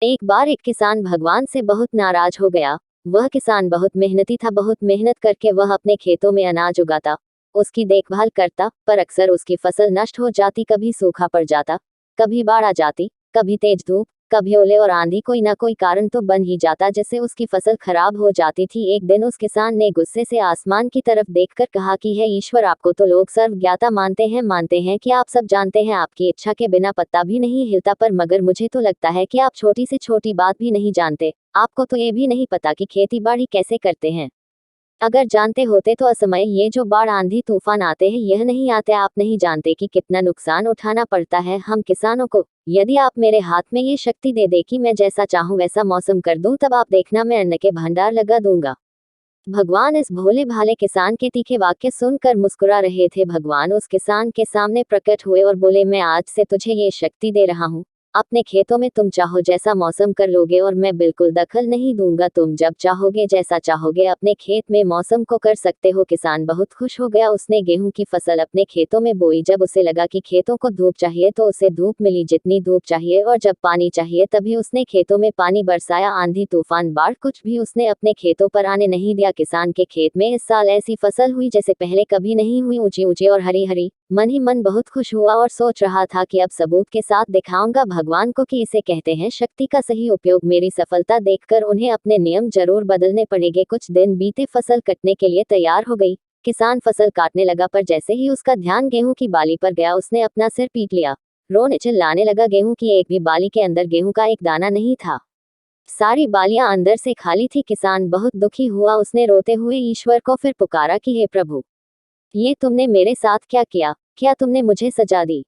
एक बार एक किसान भगवान से बहुत नाराज हो गया। वह किसान बहुत मेहनती था, बहुत मेहनत करके वह अपने खेतों में अनाज उगाता, उसकी देखभाल करता, पर अक्सर उसकी फसल नष्ट हो जाती, कभी सूखा पड़ जाता, कभी बाढ़ आ जाती, कभी तेज धूप, कभी ओले और आंधी, कोई ना कोई कारण तो बन ही जाता जिससे उसकी फसल खराब हो जाती थी। एक दिन उस किसान ने गुस्से से आसमान की तरफ देखकर कहा कि हे ईश्वर, आपको तो लोग सर्वज्ञाता मानते हैं कि आप सब जानते हैं, आपकी इच्छा के बिना पत्ता भी नहीं हिलता, पर मगर मुझे तो लगता है कि आप छोटी से छोटी बात भी नहीं जानते। आपको तो ये भी नहीं पता कि खेती बाड़ी कैसे करते हैं। अगर जानते होते तो असमय ये जो बाढ़ आंधी तूफान आते हैं यह नहीं आते। आप नहीं जानते कि कितना नुकसान उठाना पड़ता है हम किसानों को। यदि आप मेरे हाथ में ये शक्ति दे दे कि मैं जैसा चाहूं वैसा मौसम कर दूं, तब आप देखना मैं अन्न के भंडार लगा दूंगा। भगवान इस भोले भाले किसान के तीखे वाक्य सुनकर मुस्कुरा रहे थे। भगवान उस किसान के सामने प्रकट हुए और बोले, मैं आज से तुझे ये शक्ति दे रहा हूँ। अपने खेतों में तुम चाहो जैसा मौसम कर लोगे और मैं बिल्कुल दखल नहीं दूंगा। तुम जब चाहोगे जैसा चाहोगे अपने खेत में मौसम को कर सकते हो। किसान बहुत खुश हो गया। उसने गेहूं की फसल अपने खेतों में बोई। जब उसे लगा कि खेतों को धूप चाहिए तो उसे धूप मिली जितनी धूप चाहिए, और जब पानी चाहिए तभी उसने खेतों में पानी बरसाया। आंधी तूफान बाढ़ कुछ भी उसने अपने खेतों पर आने नहीं दिया। किसान के खेत में इस साल ऐसी फसल हुई जैसे पहले कभी नहीं हुई, ऊंची ऊंची और हरी हरी। मन ही मन बहुत खुश हुआ और सोच रहा था कि अब सबूत के साथ दिखाऊंगा भगवान को कि इसे कहते हैं शक्ति का सही उपयोग। मेरी सफलता देखकर उन्हें अपने नियम जरूर बदलने पड़ेंगे। कुछ दिन बीते, फसल कटने के लिए तैयार हो गई। किसान फसल काटने लगा, पर जैसे ही उसका ध्यान गेहूं की बाली पर गया उसने अपना सिर पीट लिया। रोने चिल्लाने लगा। गेहूं की एक भी बाली के अंदर गेहूं का एक दाना नहीं था। सारी बालियां अंदर से खाली थी। किसान बहुत दुखी हुआ। उसने रोते हुए ईश्वर को फिर पुकारा कि हे प्रभु, ये तुमने मेरे साथ क्या किया? क्या तुमने मुझे सजा दी?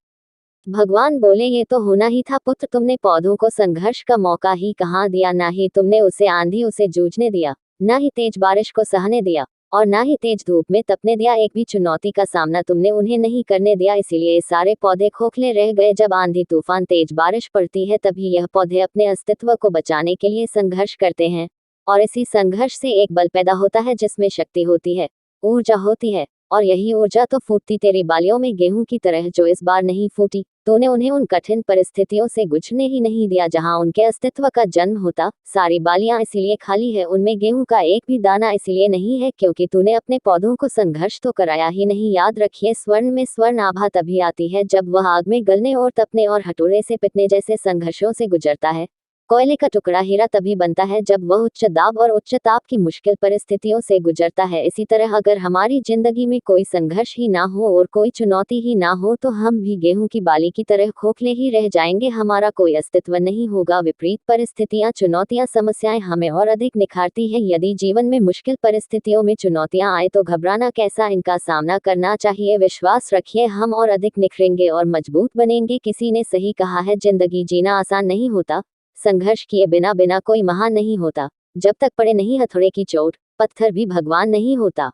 भगवान बोले, ये तो होना ही था पुत्र। तुमने पौधों को संघर्ष का मौका ही कहाँ दिया। ना ही तुमने उसे आंधी उसे जूझने दिया, ना ही तेज बारिश को सहने दिया, और ना ही तेज धूप में तपने दिया। एक भी चुनौती का सामना तुमने उन्हें नहीं करने दिया। इसीलिए ये सारे पौधे खोखले रह गए। जब आंधी तूफान तेज बारिश पड़ती है तभी यह पौधे अपने अस्तित्व को बचाने के लिए संघर्ष करते हैं, और इसी संघर्ष से एक बल पैदा होता है जिसमें शक्ति होती है, ऊर्जा होती है। और यही ऊर्जा तो फूटती तेरी बालियों में गेहूं की तरह, जो इस बार नहीं फूटी। तूने उन्हें उन कठिन परिस्थितियों से गुजरने ही नहीं दिया जहां उनके अस्तित्व का जन्म होता। सारी बालियां इसीलिए खाली है, उनमें गेहूं का एक भी दाना इसीलिए नहीं है क्योंकि तूने अपने पौधों को संघर्ष तो कराया ही नहीं। याद रखिए, स्वर्ण में स्वर्ण आभा तभी आती है जब वह आग में गलने और तपने और हथौड़े से पिटने जैसे संघर्षों से गुजरता है। कोयले का टुकड़ा हीरा तभी बनता है जब वह उच्च दाब और उच्च ताप की मुश्किल परिस्थितियों से गुजरता है। इसी तरह अगर हमारी जिंदगी में कोई संघर्ष ही ना हो और कोई चुनौती ही ना हो तो हम भी गेहूं की बाली की तरह खोखले ही रह जाएंगे। हमारा कोई अस्तित्व नहीं होगा। विपरीत परिस्थितियां, चुनौतियां, समस्याएं हमें और अधिक निखारती है। यदि जीवन में मुश्किल परिस्थितियों में चुनौतियां आए तो घबराना कैसा, इनका सामना करना चाहिए। विश्वास रखिए, हम और अधिक निखरेंगे और मजबूत बनेंगे। किसी ने सही कहा है, जिंदगी जीना आसान नहीं होता, संघर्ष किए बिना बिना कोई महान नहीं होता। जब तक पड़े नहीं हथौड़े की चोट, पत्थर भी भगवान नहीं होता।